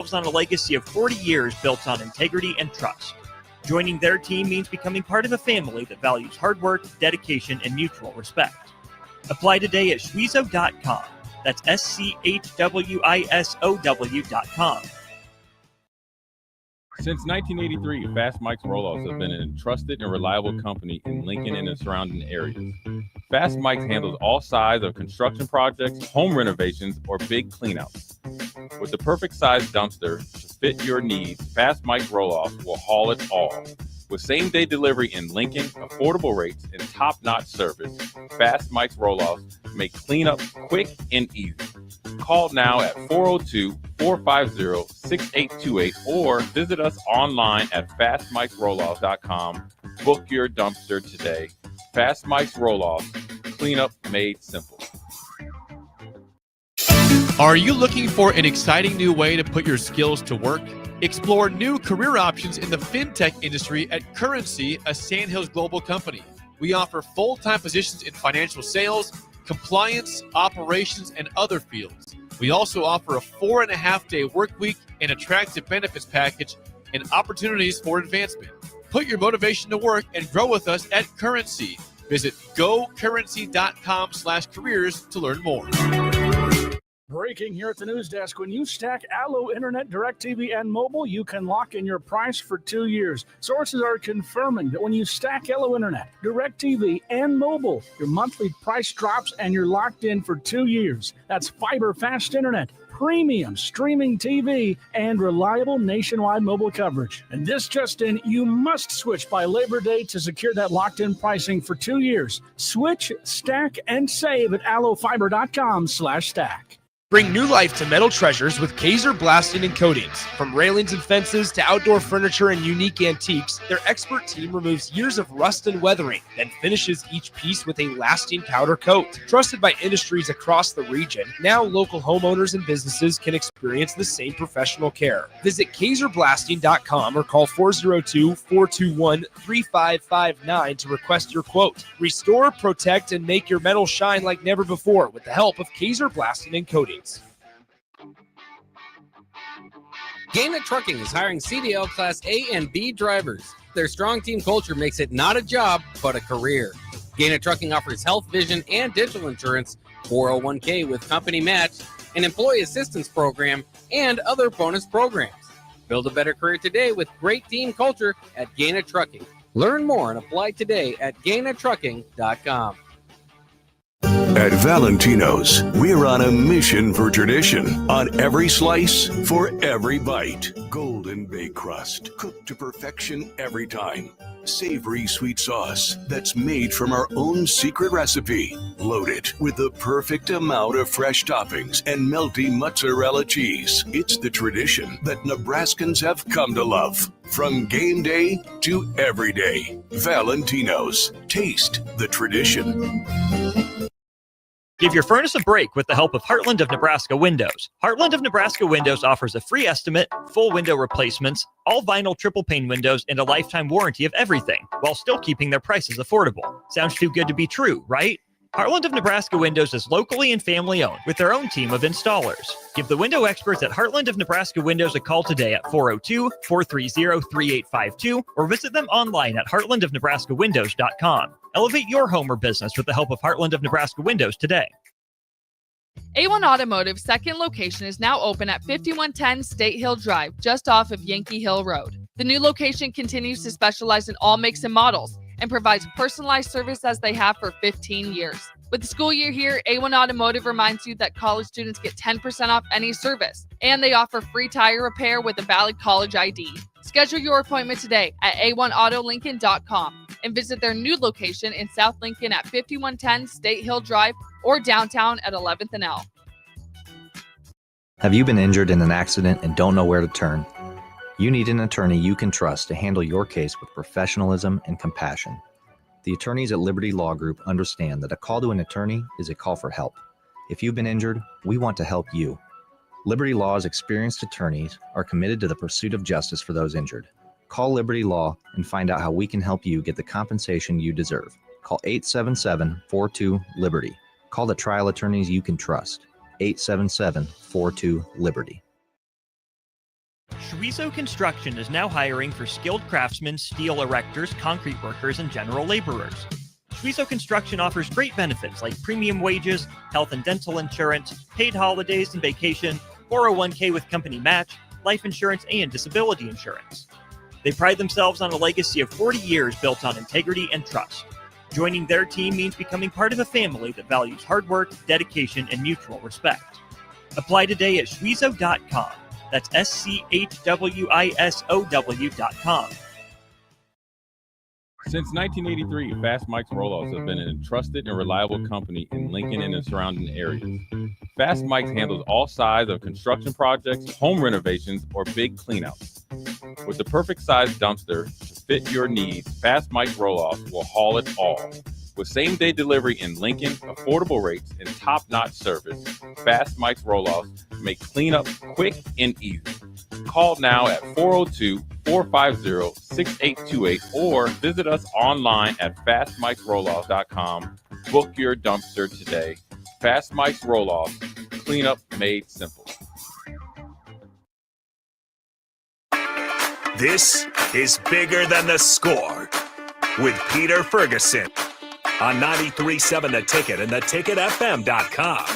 on a legacy of 40 years built on integrity and trust. Joining their team means becoming part of a family that values hard work, dedication, and mutual respect. Apply today at Schwizo.com. That's SCHWISOW.com. Since 1983, Fast Mike's Roll-Offs have been a trusted and reliable company in Lincoln and the surrounding areas. Fast Mike's handles all sides of construction projects, home renovations, or big cleanouts. With the perfect size dumpster to fit your needs, Fast Mike's Roll-Offs will haul it all. With same-day delivery in Lincoln, affordable rates, and top-notch service, Fast Mike's Roll-Offs make cleanup quick and easy. Call now at 402-450-6828 or visit us online at fastmikesrolloffs.com. Book your dumpster today. Fast Mike's Roll-Offs, cleanup made simple. Are you looking for an exciting new way to put your skills to work? Explore new career options in the fintech industry at Currency, a Sandhills global company. We offer full-time positions in financial sales, compliance, operations, and other fields. We also offer a 4.5-day work week, an attractive benefits package, and opportunities for advancement. Put your motivation to work and grow with us at Currency. Visit gocurrency.com/careers to learn more. Breaking here at the news desk. When you stack Allo Internet, DirecTV, and mobile, you can lock in your price for 2 years. Sources are confirming that when you stack Allo Internet, DirecTV, and mobile, your monthly price drops and you're locked in for 2 years. That's fiber fast internet, premium streaming TV, and reliable nationwide mobile coverage. And this just in, you must switch by Labor Day to secure that locked-in pricing for 2 years. Switch, stack, and save at allofiber.com/stack. Bring new life to metal treasures with Kaiser Blasting and Coatings. From railings and fences to outdoor furniture and unique antiques, their expert team removes years of rust and weathering, then finishes each piece with a lasting powder coat. Trusted by industries across the region, now local homeowners and businesses can experience the same professional care. Visit KaiserBlasting.com or call 402-421-3559 to request your quote. Restore, protect, and make your metal shine like never before with the help of Kaiser Blasting and Coatings. Gaina Trucking is hiring CDL Class A and B drivers. Their strong team culture makes it not a job, but a career. Gaina Trucking offers health, vision, and dental insurance, 401k with company match, an employee assistance program, and other bonus programs. Build a better career today with great team culture at Gaina Trucking. Learn more and apply today at GainaTrucking.com. At Valentino's, we're on a mission for tradition. On every slice, for every bite. Golden baked crust, cooked to perfection every time. Savory sweet sauce that's made from our own secret recipe. Loaded with the perfect amount of fresh toppings and melty mozzarella cheese. It's the tradition that Nebraskans have come to love. From game day to every day. Valentino's. Taste the tradition. Give your furnace a break with the help of Heartland of Nebraska Windows. Heartland of Nebraska Windows offers a free estimate, full window replacements, all vinyl triple pane windows, and a lifetime warranty of everything, while still keeping their prices affordable. Sounds too good to be true, right? Heartland of Nebraska Windows is locally and family owned with their own team of installers. Give the window experts at Heartland of Nebraska Windows a call today at 402-430-3852 or visit them online at heartlandofnebraskawindows.com. Elevate your home or business with the help of Heartland of Nebraska Windows today. A1 Automotive's second location is now open at 5110 State Hill Drive, just off of Yankee Hill Road. The new location continues to specialize in all makes and models and provides personalized service as they have for 15 years. With the school year here, A1 Automotive reminds you that college students get 10% off any service, and they offer free tire repair with a valid college ID. Schedule your appointment today at a1autolincoln.com and visit their new location in South Lincoln at 5110 State Hill Drive or downtown at 11th and L. Have you been injured in an accident and don't know where to turn? You need an attorney you can trust to handle your case with professionalism and compassion. The attorneys at Liberty Law Group understand that a call to an attorney is a call for help. If you've been injured, we want to help you. Liberty Law's experienced attorneys are committed to the pursuit of justice for those injured. Call Liberty Law and find out how we can help you get the compensation you deserve. Call 877-42-LIBERTY. Call the trial attorneys you can trust. 877-42-LIBERTY. Schwizo Construction is now hiring for skilled craftsmen, steel erectors, concrete workers, and general laborers. Schwizo Construction offers great benefits like premium wages, health and dental insurance, paid holidays and vacation, 401k with company match, life insurance, and disability insurance. They pride themselves on a legacy of 40 years built on integrity and trust. Joining their team means becoming part of a family that values hard work, dedication, and mutual respect. Apply today at schwizo.com. That's SCHWISOW.com. Since 1983, Fast Mike's Rollouts have been a trusted and reliable company in Lincoln and the surrounding areas. Fast Mike's handles all sides of construction projects, home renovations, or big cleanouts. With the perfect size dumpster to fit your needs, Fast Mike's Rollouts will haul it all. With same-day delivery in Lincoln, affordable rates, and top-notch service, Fast Mike's Rollouts make cleanup quick and easy. Call now at 402-450-6828 or visit us online at fastmikesrolloffs.com. Book your dumpster today. Fast Mike's Rolloffs, cleanup made simple. This is Bigger Than the Score with Peter Ferguson on 93.7 The Ticket and theticketfm.com.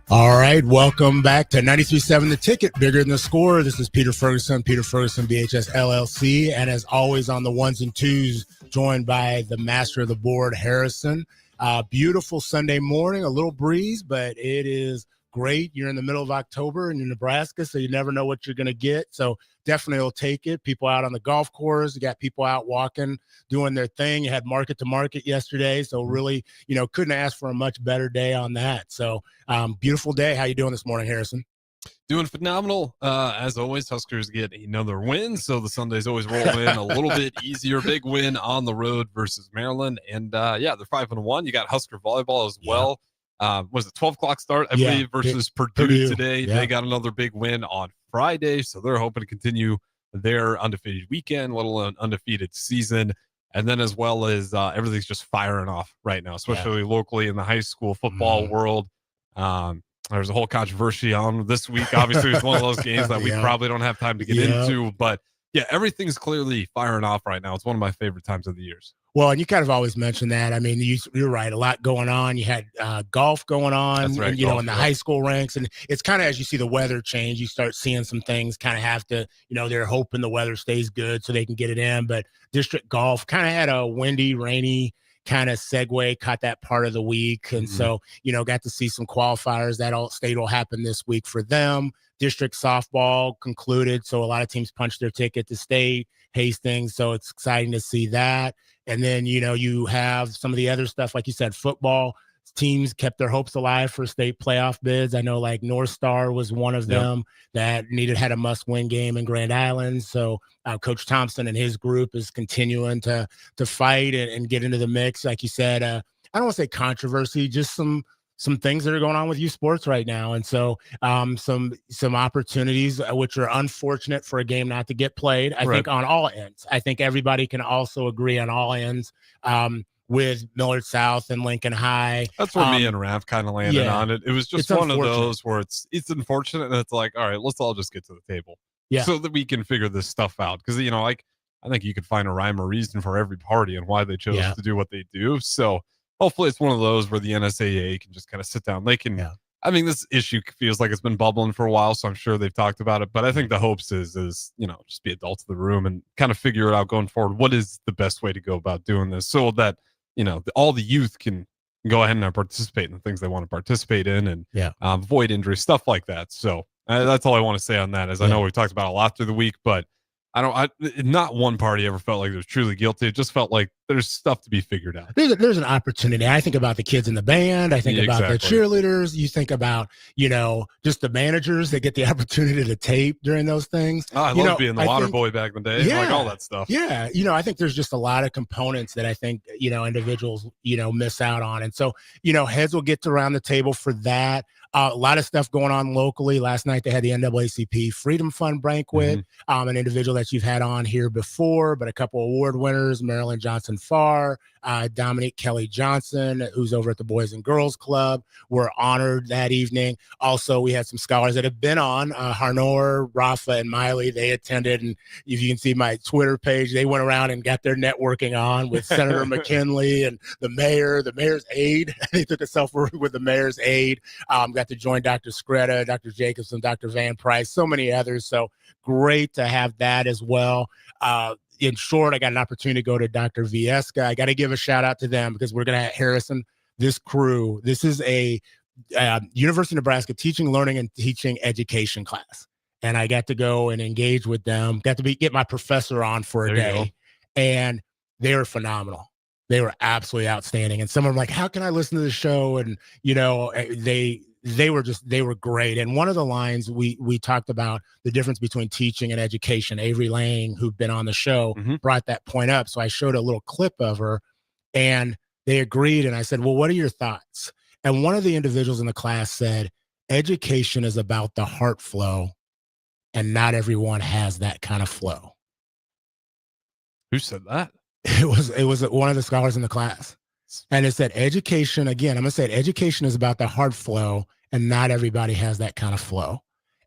All right, welcome back to 93.7 The Ticket, Bigger Than the Score. This is Peter Ferguson BHS LLC, and as always on the ones and twos, joined by the master of the board, Harrison. Beautiful Sunday morning, a little breeze, but it is great. You're in the middle of October in Nebraska, so you never know what you're going to get. So definitely will take it. People out on the golf course, you got people out walking, doing their thing. You had market to market yesterday, so really, couldn't ask for a much better day on that. So beautiful day. How you doing this morning, Harrison? Doing phenomenal. As always, Huskers get another win, so the Sundays always roll in a little bit easier. Big win on the road versus Maryland, and they're 5-1. You got Husker volleyball as well. Was it 12 o'clock start, I believe, versus Purdue today. Yeah. They got another big win on Friday, so they're hoping to continue their undefeated weekend, let alone undefeated season. And then as well as everything's just firing off right now, especially locally in the high school football world. There's a whole controversy on this week. Obviously, it's one of those games that we probably don't have time to get into. But, everything's clearly firing off right now. It's one of my favorite times of the years. Well, and you kind of always mention that. I mean, you're right. A lot going on. You had golf going on, That's right, and, golf, in the high school ranks. And it's kind of as you see the weather change, you start seeing some things kind of have to, they're hoping the weather stays good so they can get it in. But district golf kind of had a windy, rainy kind of segue, caught that part of the week. And so, got to see some qualifiers. That all state will happen this week for them. District softball concluded. So a lot of teams punched their ticket to state, Hastings. So it's exciting to see that. And then, you have some of the other stuff, like you said, football teams kept their hopes alive for state playoff bids. I know like North Star was one of them that had a must-win game in Grand Island. So Coach Thompson and his group is continuing to fight and get into the mix. Like you said, I don't want to say controversy, just some things that are going on with youth sports right now. And so some opportunities, which are unfortunate for a game not to get played, I think on all ends. I think everybody can also agree on all ends with Millard South and Lincoln High. That's where me and Rav kind of landed on it. It was just one of those where it's unfortunate, and it's like, all right, let's all just get to the table so that we can figure this stuff out. Because, I think you could find a rhyme or reason for every party and why they chose to do what they do. So hopefully it's one of those where the NSAA can just kind of sit down. They can, I mean, this issue feels like it's been bubbling for a while, so I'm sure they've talked about it. But I think the hopes is just be adults in the room and kind of figure it out going forward. What is the best way to go about doing this so that, all the youth can go ahead and participate in the things they want to participate in and avoid injury, stuff like that. So that's all I want to say on that. As I know we've talked about a lot through the week, but not one party ever felt like it was truly guilty. It just felt like there's stuff to be figured out. There's an opportunity. I think about the kids in the band. I think about the cheerleaders. You think about, just the managers that get the opportunity to tape during those things. Oh, I love being the water boy back in the day. Like all that stuff. Yeah. I think there's just a lot of components that I think, individuals, miss out on. And so, heads will get around the table for that. A lot of stuff going on locally. Last night they had the NAACP Freedom Fund banquet. An individual that you've had on here before, but a couple award winners, Marilyn Johnson Farr, Dominique Kelly Johnson, who's over at the Boys and Girls Club, were honored that evening. Also, we had some scholars that have been on, Harnor, Rafa, and Miley. They attended, and if you can see my Twitter page, they went around and got their networking on with Senator McKinley and the mayor's aide. They took a selfie with the mayor's aide. Got to join Dr. Scretta, Dr. Jacobson, Dr. Van Price, so many others. So great to have that as well. In short, I got an opportunity to go to Dr. Vieska. I got to give a shout out to them because we're going to have Harrison, this crew. This is a University of Nebraska teaching, learning, and teaching education class. And I got to go and engage with them, got to get my professor on for a day. And they were phenomenal. They were absolutely outstanding. And some of them like, how can I listen to the show? And, you know, they were great. And one of the lines we talked about the difference between teaching and education. Avery Lang, who'd been on the show, brought that point up. So I showed a little clip of her and they agreed. And I said, well, what are your thoughts? And one of the individuals in the class said, education is about the heart flow, and not everyone has that kind of flow. Who said that? It was one of the scholars in the class. And it said education, again, I'm going to say it, education is about the heart flow, and not everybody has that kind of flow.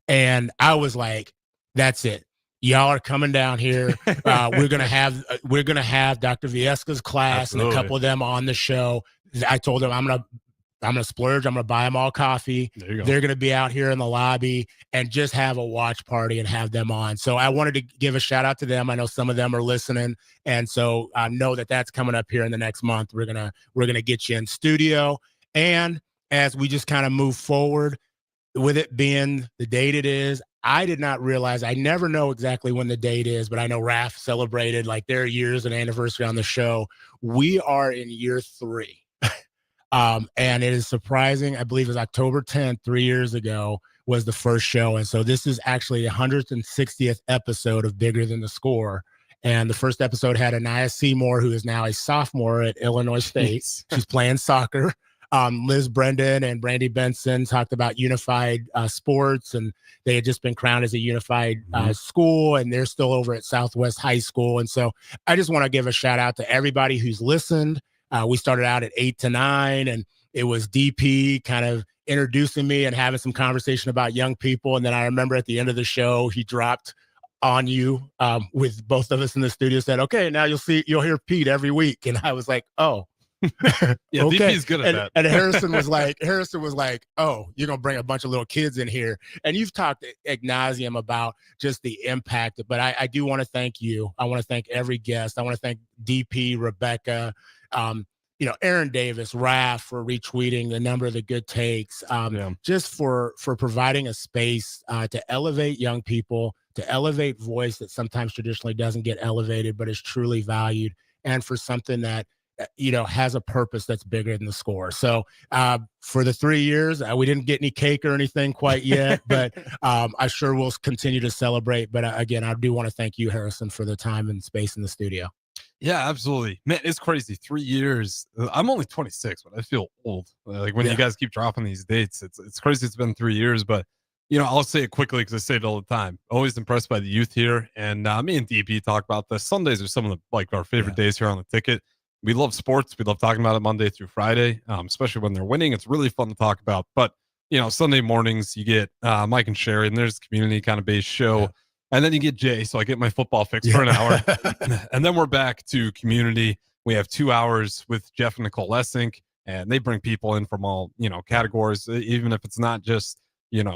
And I was like, that's it. Y'all are coming down here. We're going to have Dr. Vieska's class. Absolutely. And a couple of them on the show. I told them I'm going to splurge. I'm going to buy them all coffee. They're going to be out here in the lobby and just have a watch party and have them on. So I wanted to give a shout out to them. I know some of them are listening. And so I know that that's coming up here in the next month. We're going to get you in studio. And as we just kind of move forward with it being the date it is, I did not realize, I never know exactly when the date is, but I know RAF celebrated like their years and anniversary on the show. We are in year 3. And it is surprising. I believe it was October 10th, 3 years ago, was the first show. And so this is actually the 160th episode of Bigger Than the Score. And the first episode had Anaya Seymour, who is now a sophomore at Illinois State. She's playing soccer. Liz Brendan and Brandy Benson talked about unified sports, and they had just been crowned as a unified school, and they're still over at Southwest High School. And so I just want to give a shout out to everybody who's listened. We started out at 8 to 9, and it was DP kind of introducing me and having some conversation about young people. And then I remember at the end of the show, he dropped on you with both of us in the studio, said, okay, now you'll hear Pete every week. And I was like, oh, yeah, okay. DP's good at that. And Harrison was like, oh, you're going to bring a bunch of little kids in here. And you've talked ad nauseum about just the impact, but I do want to thank you. I want to thank every guest. I want to thank DP, Rebecca, Aaron Davis, Raph for retweeting a number of the good takes, just for providing a space to elevate young people, to elevate voice that sometimes traditionally doesn't get elevated, but is truly valued, and for something that, has a purpose that's bigger than the score. So for the 3 years, we didn't get any cake or anything quite yet, but I sure will continue to celebrate. But again, I do want to thank you, Harrison, for the time and space in the studio. Yeah, absolutely. Man, it's crazy. 3 years. I'm only 26, but I feel old. Like when you guys keep dropping these dates, it's crazy. It's been 3 years, but I'll say it quickly because I say it all the time. Always impressed by the youth here. And me and DP talk about this. Sundays are some of our favorite days here on the ticket. We love sports. We love talking about it Monday through Friday, especially when they're winning. It's really fun to talk about. But, Sunday mornings, you get Mike and Sherry, and there's a community kind of based show. Yeah. And then you get Jay. So I get my football fix for an hour. And then we're back to community. We have 2 hours with Jeff and Nicole Lessink, and they bring people in from all, categories, even if it's not just,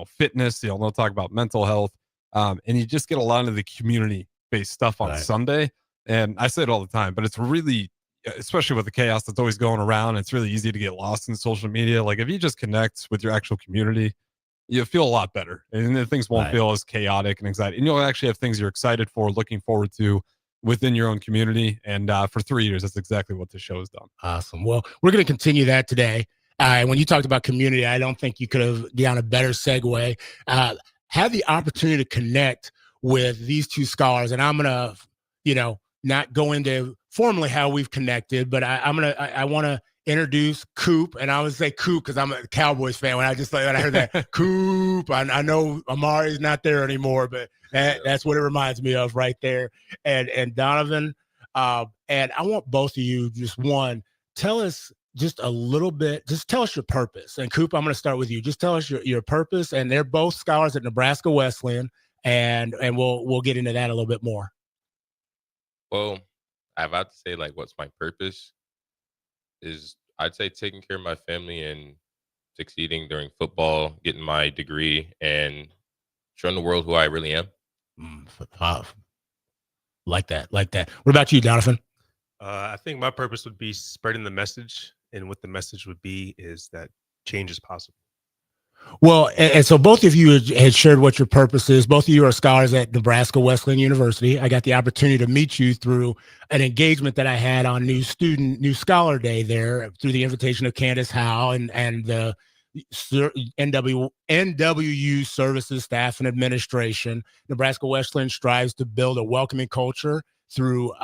fitness, they'll talk about mental health. And you just get a lot of the community based stuff on Sunday. And I say it all the time, but it's really, especially with the chaos that's always going around, it's really easy to get lost in social media. Like if you just connect with your actual community, you feel a lot better, and things won't feel as chaotic and anxiety. And you'll actually have things you're excited for, looking forward to within your own community. And for 3 years, that's exactly what this show has done. Awesome. Well, we're going to continue that today. When you talked about community, I don't think you could have done a better segue. Have the opportunity to connect with these two scholars, and I'm going to, not go into formally how we've connected, but I want to introduce Coop, and I would say Coop because I'm a Cowboys fan. When I heard that Coop, I know Amari's not there anymore, but that's what it reminds me of right there. And Donovan, and I want both of you, just one, tell us just a little bit, just tell us your purpose. And Coop, I'm going to start with you. Just tell us your purpose. And they're both scholars at Nebraska Wesleyan, and we'll get into that a little bit more. Well, I have to say, like, what's my purpose is, I'd say, taking care of my family and succeeding during football, getting my degree, and showing the world who I really am. Like that. What about you, Donovan? I think my purpose would be spreading the message, and what the message would be is that change is possible. Well, and so both of you had shared what your purpose is. Both of you are scholars at Nebraska Wesleyan University. I got the opportunity to meet you through an engagement that I had on New Scholar Day there, through the invitation of Candace Howe and the NWU services, staff, and administration. Nebraska Wesleyan strives to build a welcoming culture through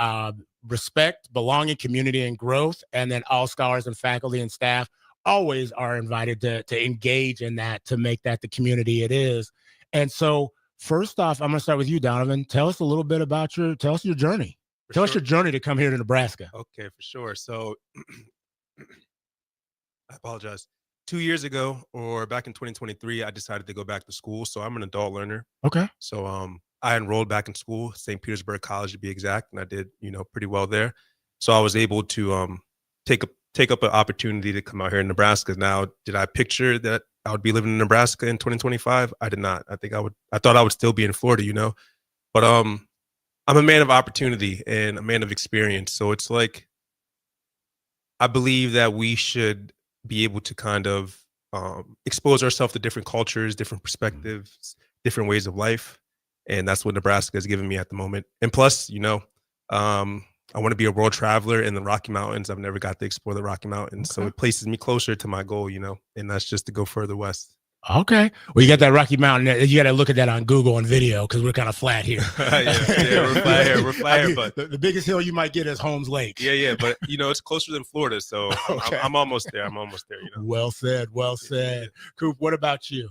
respect, belonging, community, and growth. And then all scholars and faculty and staff always are invited to engage in that, to make that the community it is. And so first off, I'm going to start with you, Donovan. Tell us a little bit about your journey. Tell us your journey to come here to Nebraska. Okay, for sure. So I apologize. 2 years ago, or back in 2023, I decided to go back to school. So I'm an adult learner. Okay. So I enrolled back in school, St. Petersburg College to be exact, and I did, pretty well there. So I was able to take up an opportunity to come out here in Nebraska. Now, did I picture that I would be living in Nebraska in 2025? I did not. I thought I would still be in Florida, but I'm a man of opportunity and a man of experience. So it's like, I believe that we should be able to kind of expose ourselves to different cultures, different perspectives, different ways of life. And that's what Nebraska has given me at the moment. And plus, I want to be a world traveler in the Rocky Mountains. I've never got to explore the Rocky Mountains. Okay. So it places me closer to my goal, and that's just to go further west. Okay. Well, you got that Rocky Mountain. You got to look at that on Google and video, because we're kind of flat here. yeah, we're flat here. We're flat here, but the biggest hill you might get is Holmes Lake. Yeah, but it's closer than Florida, so okay. I'm almost there. Well said. Yeah. Coop, what about you?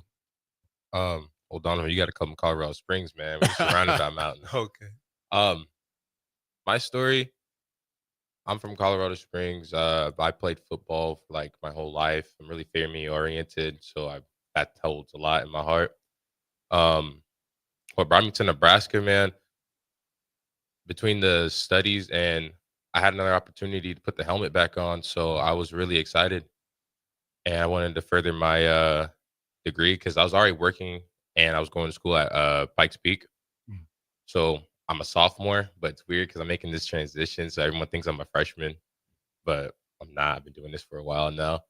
Well, Donovan, you got to come to Colorado Springs, man. We're surrounded by mountains. Okay. My story, I'm from Colorado Springs. I played football for like my whole life. I'm really family oriented, so that holds a lot in my heart. What brought me to Nebraska, man, between the studies and I had another opportunity to put the helmet back on, so I was really excited. And I wanted to further my degree because I was already working and I was going to school at Pikes Peak. So I'm a sophomore, but it's weird because I'm making this transition. So everyone thinks I'm a freshman, but I'm not. I've been doing this for a while now.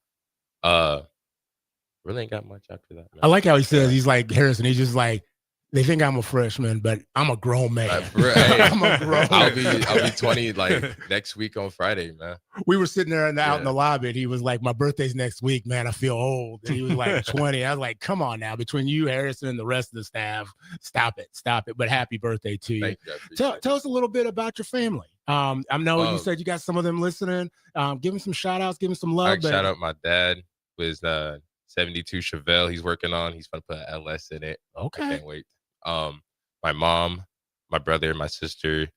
Really ain't got much after that, man. I like how he says, he's like Harrison. He's just like, they think I'm a freshman, but I'm a grown man. I'm a grown man. I'll be 20 like next week on Friday, man. We were sitting there out in the lobby, and he was like, my birthday's next week, man. I feel old. And he was like 20. I was like, come on now, between you, Harrison, and the rest of the staff, stop it. But happy birthday to you. Thank you. Tell us a little bit about your family. I know you said you got some of them listening. Give them some shout outs, give them some love. Shout out my dad with 72 Chevelle. He's working on. He's going to put an LS in it. Okay. I can't wait. My mom, my brother, my sister.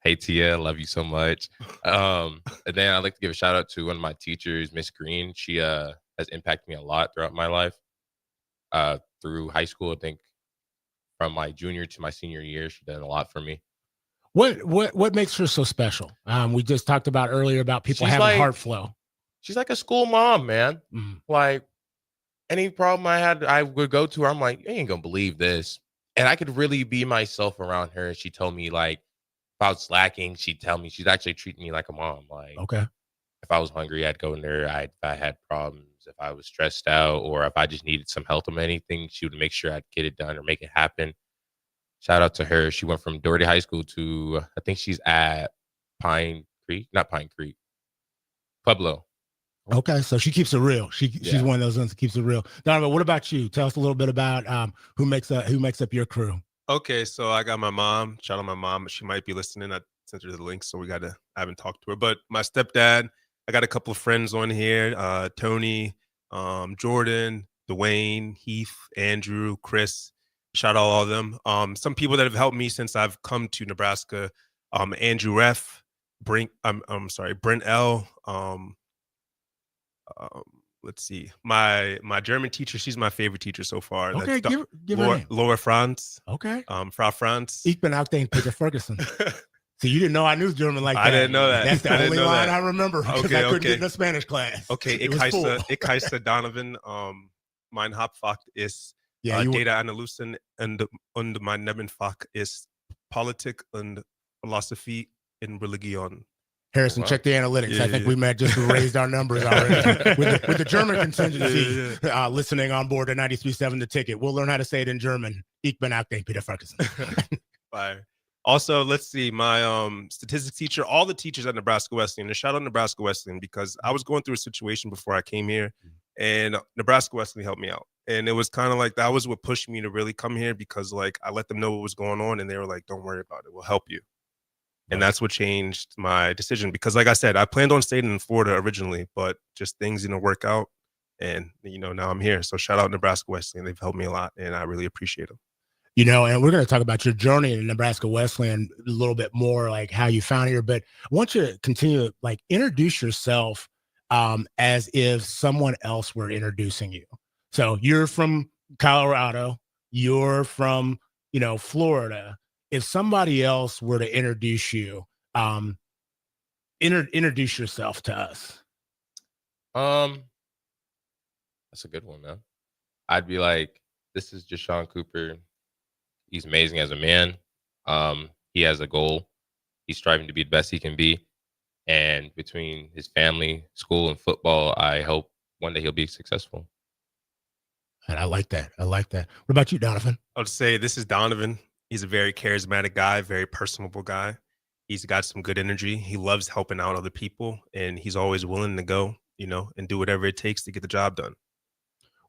Hey Tia, love you so much. And then I'd like to give a shout out to one of my teachers, Miss Green. She has impacted me a lot throughout my life. Through high school, I think from my junior to my senior year, she did a lot for me. What makes her so special? We just talked about earlier about people having heart flow. She's like a school mom, man. Mm-hmm. Like any problem I had, I would go to her. I'm like, you ain't gonna believe this. And I could really be myself around her. She told me, like, if I was slacking, she'd tell me. She'd actually treat me like a mom. Like, okay, if I was hungry, I'd go in there. If I had problems, if I was stressed out, or if I just needed some help on anything, she would make sure I'd get it done or make it happen. Shout out to her. She went from Doherty High School to, I think she's at Pueblo. Okay, so she keeps it real. She's one of those ones that keeps it real. Donovan, what about you? Tell us a little bit about who makes up your crew. Okay, so I got my mom. Shout out my mom. She might be listening. I sent her the link, so I haven't talked to her. But my stepdad I got a couple of friends on here, Tony, Jordan, Dwayne, Heath, Andrew, Chris. Shout out all of them. Some people that have helped me since I've come to Nebraska. Andrew Reff, Brent L. Let's see. My German teacher, she's my favorite teacher so far. Okay, That's give her name. Laura Franz. Okay. Frau Franz. Ich bin auch den Peter Ferguson. So you didn't know I knew German like that. I didn't know that. That's the only line that. I remember because I couldn't get in a Spanish class. Okay, ich heiße Donovan. Mein Hauptfach ist Data Analysen und mein Nebenfach ist Politik und Philosophie in Religion. Harrison, check the analytics. Yeah, I think we might just raised our numbers already with the German contingency listening on board at 93.7 The Ticket. We'll learn how to say it in German. Ich bin auch den Peter Ferguson. Fire. Also, let's see, my statistics teacher, all the teachers at Nebraska Wesleyan, and shout out Nebraska Wesleyan because I was going through a situation before I came here, and Nebraska Wesleyan helped me out. And it was kind of like that was what pushed me to really come here because like I let them know what was going on, and they were like, "Don't worry about it, we'll help you." And that's what changed my decision because, like I said, I planned on staying in Florida originally, but just things didn't work out, and now I'm here. So shout out Nebraska Wesleyan, they've helped me a lot, and I really appreciate them. And we're going to talk about your journey in Nebraska Wesleyan a little bit more, like how you found here. But I want you to continue to like introduce yourself as if someone else were introducing you. So you're from Colorado, you're from, Florida. If somebody else were to introduce you, introduce yourself to us. That's a good one, man. I'd be like, this is Jashawn Cooper. He's amazing as a man. He has a goal. He's striving to be the best he can be. And between his family, school, and football, I hope one day he'll be successful. And I like that. What about you, Donovan? I would say this is Donovan. He's a very charismatic guy, very personable guy. He's got some good energy. He loves helping out other people, and he's always willing to go, and do whatever it takes to get the job done.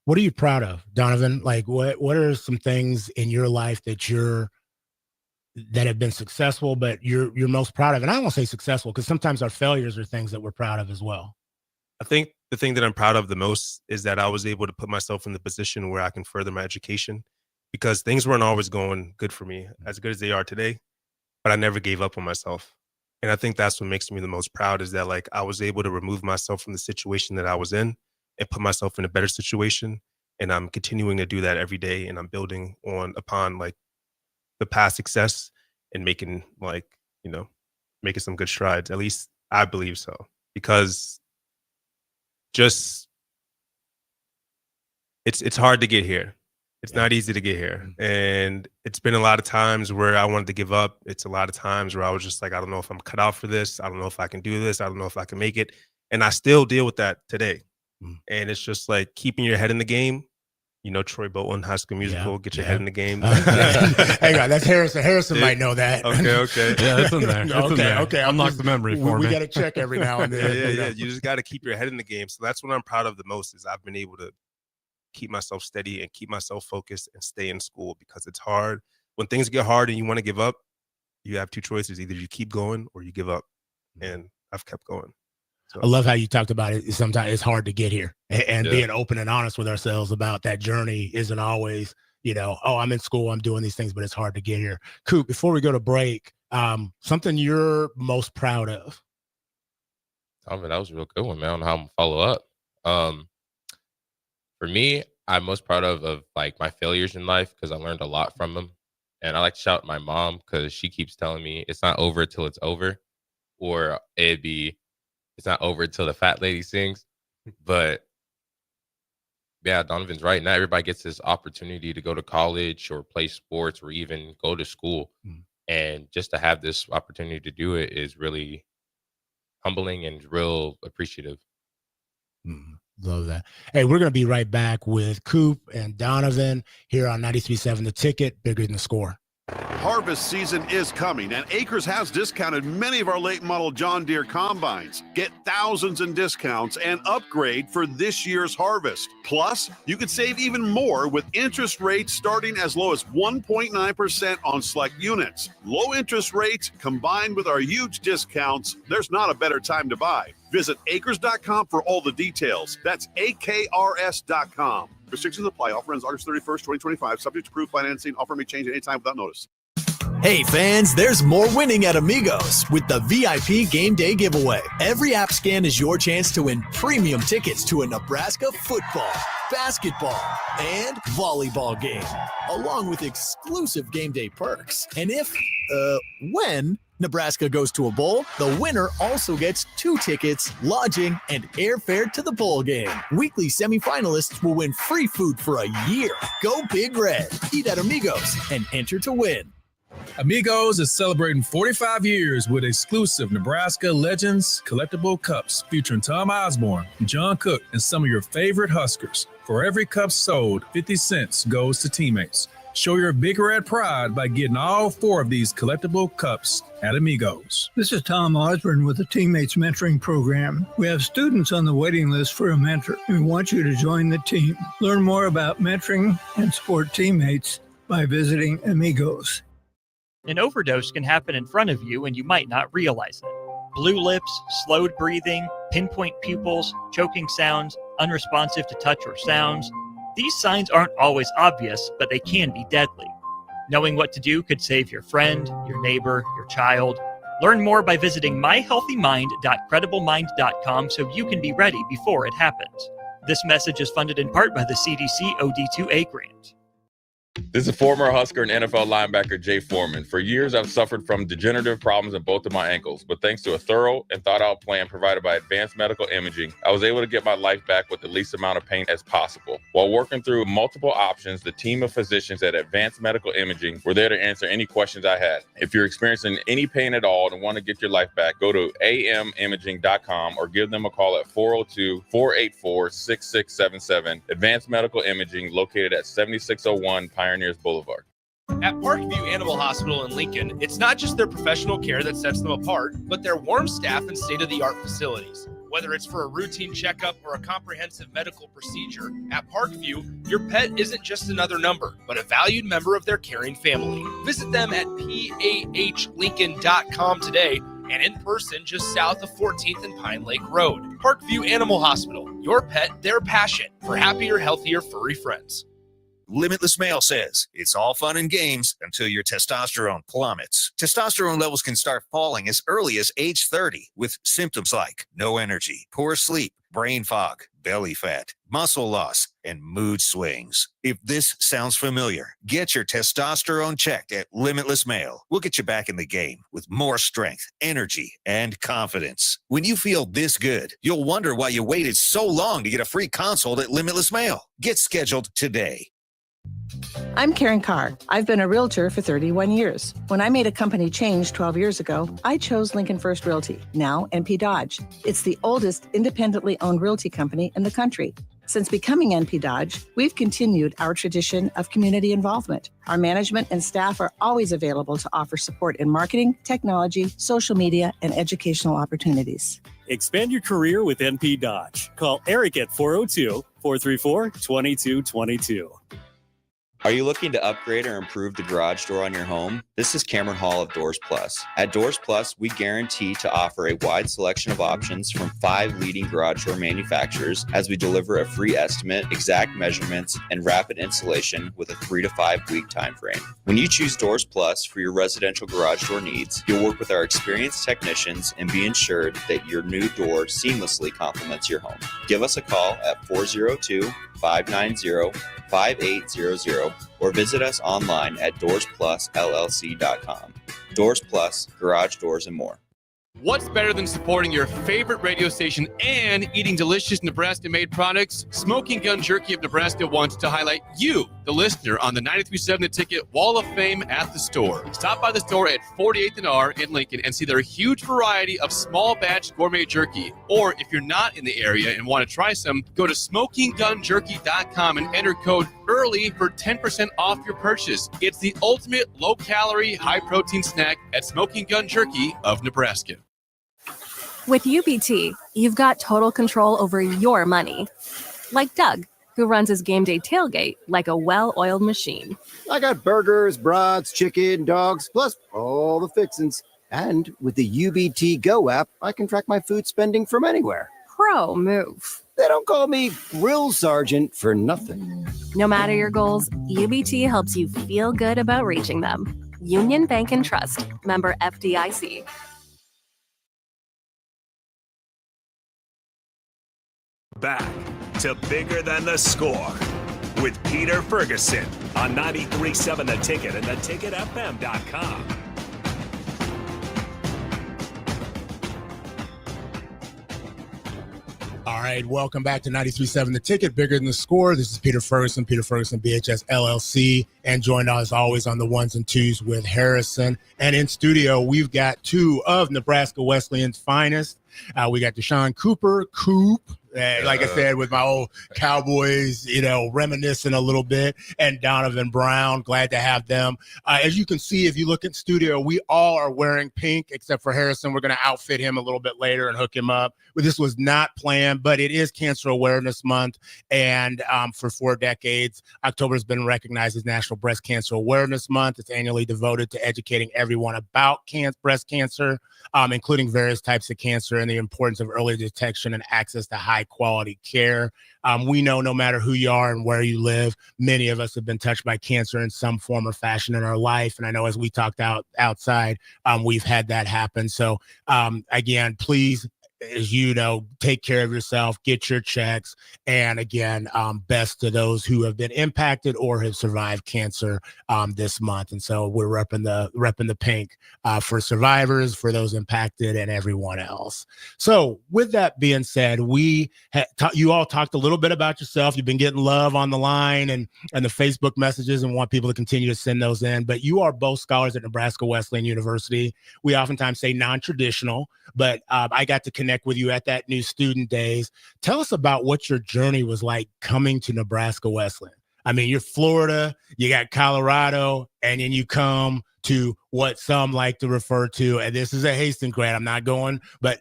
What are you proud of, Donovan? Like, what are some things in your life that have been successful, but you're most proud of? And I don't want to say successful because sometimes our failures are things that we're proud of as well. I think the thing that I'm proud of the most is that I was able to put myself in the position where I can further my education because things weren't always going good for me, as good as they are today, but I never gave up on myself. And I think that's what makes me the most proud is that like I was able to remove myself from the situation that I was in and put myself in a better situation. And I'm continuing to do that every day. And I'm building upon like the past success and making some good strides. At least I believe so, because just it's hard to get here. It's not easy to get here. And it's been a lot of times where I wanted to give up. It's a lot of times where I was just like, I don't know if I'm cut out for this. I don't know if I can do this. I don't know if I can make it. And I still deal with that today. And it's just like keeping your head in the game. Troy Bolton, High School Musical, get your head in the game. Hang on, that's Harrison. Harrison might know that. Okay. Yeah, it's in there. Okay. Unlock the memory for me. We got to check every now and then. Yeah. You just got to keep your head in the game. So that's what I'm proud of the most is I've been able to keep myself steady and keep myself focused and stay in school because it's hard. When things get hard and you want to give up, you have two choices. Either you keep going or you give up. And I've kept going. So. I love how you talked about it. Sometimes it's hard to get here and being open and honest with ourselves about that journey isn't always, I'm in school, I'm doing these things, but it's hard to get here. Coop, before we go to break, something you're most proud of. That was a real good one, man. I don't know how I'm gonna follow up. For me, I'm most proud of like my failures in life because I learned a lot from them. And I like to shout at my mom because she keeps telling me it's not over till it's over, or it'd be it's not over until the fat lady sings. But yeah, Donovan's right. Not everybody gets this opportunity to go to college or play sports or even go to school. And just to have this opportunity to do it is really humbling and real appreciative. Love that. Hey, we're going to be right back with Coop and Donovan here on 93.7 The Ticket, Bigger Than the Score. Harvest season is coming, and Acres has discounted many of our late model John Deere combines. Get thousands in discounts and upgrade for this year's harvest. Plus, you could save even more with interest rates starting as low as 1.9% on select units. Low interest rates combined with our huge discounts, there's not a better time to buy. Visit acres.com for all the details. That's AKRS.com. Restrictions apply. Offer ends August 31st, 2025. Subject to approved financing. Offer may change at any time without notice. Hey fans, there's more winning at Amigos with the VIP Game Day giveaway. Every app scan is your chance to win premium tickets to a Nebraska football, basketball, and volleyball game, along with exclusive game day perks. And when Nebraska goes to a bowl, the winner also gets 2 tickets, lodging, and airfare to the bowl game. Weekly semifinalists will win free food for a year. Go Big Red. Eat at Amigos and enter to win. Amigos is celebrating 45 years with exclusive Nebraska Legends collectible cups featuring Tom Osborne, John Cook, and some of your favorite Huskers. For every cup sold, 50 cents goes to teammates. Show your Big Red pride by getting all 4 of these collectible cups at Amigos. This is Tom Osborne with the Teammates Mentoring Program. We have students on the waiting list for a mentor, and we want you to join the team. Learn more about mentoring and support teammates by visiting Amigos. An overdose can happen in front of you and you might not realize it. Blue lips, slowed breathing, pinpoint pupils, choking sounds, unresponsive to touch or sounds. These signs aren't always obvious, but they can be deadly. Knowing what to do could save your friend, your neighbor, your child. Learn more by visiting myhealthymind.crediblemmind.com so you can be ready before it happens. This message is funded in part by the CDC OD2A grant. This is former Husker and NFL linebacker Jay Foreman. For years, I've suffered from degenerative problems in both of my ankles, but thanks to a thorough and thought-out plan provided by Advanced Medical Imaging, I was able to get my life back with the least amount of pain as possible. While working through multiple options, the team of physicians at Advanced Medical Imaging were there to answer any questions I had. If you're experiencing any pain at all and want to get your life back, go to amimaging.com or give them a call at 402-484-6677. Advanced Medical Imaging, located at 7601 Pioneers Boulevard. At Parkview Animal Hospital in Lincoln, it's not just their professional care that sets them apart, but their warm staff and state-of-the-art facilities. Whether it's for a routine checkup or a comprehensive medical procedure, at Parkview, your pet isn't just another number, but a valued member of their caring family. Visit them at pahlincoln.com today and in person just south of 14th and Pine Lake Road. Parkview Animal Hospital, your pet, their passion for happier, healthier, furry friends. Limitless Male says it's all fun and games until your testosterone plummets. Testosterone levels can start falling as early as age 30 with symptoms like no energy, poor sleep, brain fog, belly fat, muscle loss, and mood swings. If this sounds familiar, get your testosterone checked at Limitless Male. We'll get you back in the game with more strength, energy, and confidence. When you feel this good, you'll wonder why you waited so long to get a free consult at Limitless Male. Get scheduled today. I'm Karen Carr. I've been a realtor for 31 years. When I made a company change 12 years ago, I chose Lincoln First Realty, now NP Dodge. It's the oldest independently owned realty company in the country. Since becoming NP Dodge, we've continued our tradition of community involvement. Our management and staff are always available to offer support in marketing, technology, social media, and educational opportunities. Expand your career with NP Dodge. Call Eric at 402-434-2222. Are you looking to upgrade or improve the garage door on your home? This is Cameron Hall of Doors Plus. At Doors Plus, we guarantee to offer a wide selection of options from 5 leading garage door manufacturers as we deliver a free estimate, exact measurements, and rapid installation with a 3 to 5 week time frame. When you choose Doors Plus for your residential garage door needs, you'll work with our experienced technicians and be ensured that your new door seamlessly complements your home. Give us a call at 402-590-5800 or visit us online at DoorsPlusLLC.com. Doors Plus, garage doors, and more. What's better than supporting your favorite radio station and eating delicious Nebraska-made products? Smoking Gun Jerky of Nebraska wants to highlight you, the listener, on the 93.7 The Ticket Wall of Fame at the store. Stop by the store at 48th and R in Lincoln and see their huge variety of small batch gourmet jerky. Or if you're not in the area and want to try some, go to SmokingGunJerky.com and enter code early for 10% off your purchase. It's the ultimate low-calorie, high-protein snack at Smoking Gun Jerky of Nebraska. With UBT, you've got total control over your money. Like Doug, who runs his game day tailgate like a well-oiled machine. I got burgers, brats, chicken, dogs, plus all the fixins. And with the UBT Go app, I can track my food spending from anywhere. Pro move. They don't call me Grill Sergeant for nothing. No matter your goals, UBT helps you feel good about reaching them. Union Bank and Trust. Member FDIC. Back to Bigger Than the Score with Peter Ferguson on 93.7 The Ticket and theticketfm.com. All right, welcome back to 93.7 The Ticket, Bigger Than the Score. This is Peter Ferguson BHS LLC, and joined as always on the ones and twos with Harrison. And in studio, we've got two of Nebraska Wesleyan's finest. We got Deshaun Cooper, Coop, like I said, with my old Cowboys, reminiscing a little bit, and Donovan Brown. Glad to have them. As you can see, if you look at studio, we all are wearing pink, except for Harrison. We're going to outfit him a little bit later and hook him up. But this was not planned, but it is Cancer Awareness Month. And for 4 decades, October has been recognized as National Breast Cancer Awareness Month. It's annually devoted to educating everyone about breast cancer, including various types of cancer, and the importance of early detection and access to high quality care. We know no matter who you are and where you live, many of us have been touched by cancer in some form or fashion in our life. And I know as we talked outside, we've had that happen. So again, please, as you know, take care of yourself, get your checks. And again, best to those who have been impacted or have survived cancer this month. And so we're repping the pink for survivors, for those impacted, and everyone else. So with that being said, you all talked a little bit about yourself. You've been getting love on the line and the Facebook messages, and want people to continue to send those in. But you are both scholars at Nebraska Wesleyan University. We oftentimes say non-traditional, but I got to connect with you at that new student days. Tell us about what your journey was like coming to Nebraska Wesleyan. I mean, you're Florida, you got Colorado, and then you come to what some like to refer to, and this is a Hastings grad, I'm not going, but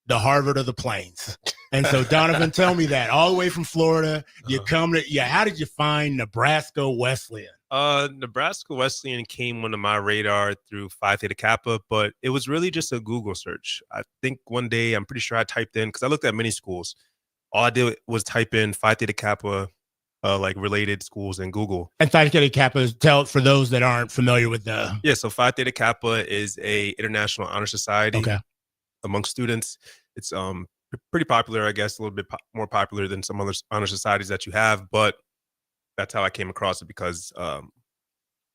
the Harvard of the Plains. And so Donovan, tell me that all the way from Florida, you come to, how did you find Nebraska Wesleyan? Nebraska Wesleyan came onto my radar through Phi Theta Kappa, but it was really just a Google search. I think one day, I'm pretty sure I typed in, because I looked at many schools. All I did was type in Phi Theta Kappa, like related schools in Google. And Phi Theta Kappa, tell for those that aren't familiar with the. Yeah, so Phi Theta Kappa is a international honor society among students. It's pretty popular, I guess, a little bit more popular than some other honor societies that you have, but that's how I came across it, because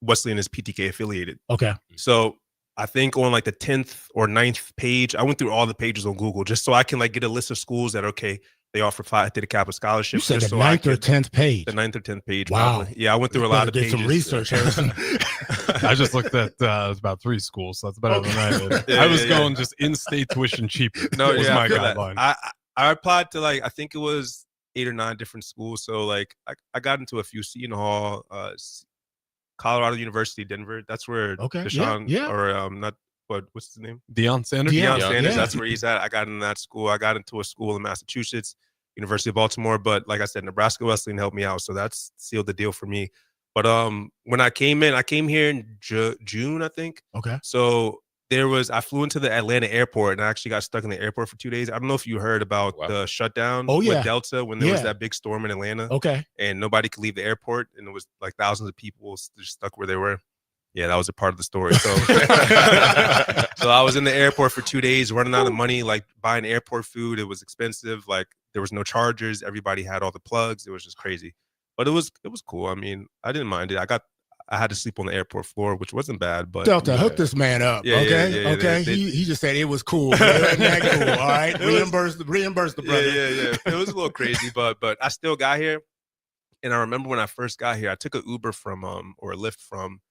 Wesleyan is PTK affiliated. Okay. So I think on like the 10th or 9th page, I went through all the pages on Google just so I can like get a list of schools that, they offer Phi Theta Kappa scholarships. You said the 9th or 10th page. The 9th or 10th page. Wow. Probably. Yeah, I went through a lot of pages. Did some research, Harrison. I just looked at about 3 schools, so that's better than I did. I was going just in-state tuition cheaper. No, was my guideline. I applied to I think it was 8 or 9 different schools. So I got into a few: Seton Hall, Colorado University, Denver. That's where Deshaun or what's his name? Deion Sanders. Deion Sanders. That's where he's at. I got into that school. I got into a school in Massachusetts, University of Baltimore. But like I said, Nebraska Wesleyan helped me out, so that's sealed the deal for me. But when I came here in June, I think. Okay. So I flew into the Atlanta airport, and I actually got stuck in the airport for 2 days. I don't know if you heard about the shutdown with Delta when there was that big storm in Atlanta. Okay. And nobody could leave the airport, and it was like thousands of people just stuck where they were. Yeah, that was a part of the story. So, so I was in the airport for 2 days, running out of money, like buying airport food. It was expensive. Like there was no chargers. Everybody had all the plugs. It was just crazy. But it was cool. I mean, I didn't mind it. I had to sleep on the airport floor, which wasn't bad. But Delta, hook this man up. Okay. He just said it was cool. It wasn't that cool. All right. Reimburse the brother. Yeah. It was a little crazy, but I still got here. And I remember when I first got here, I took an Uber from or a Lyft from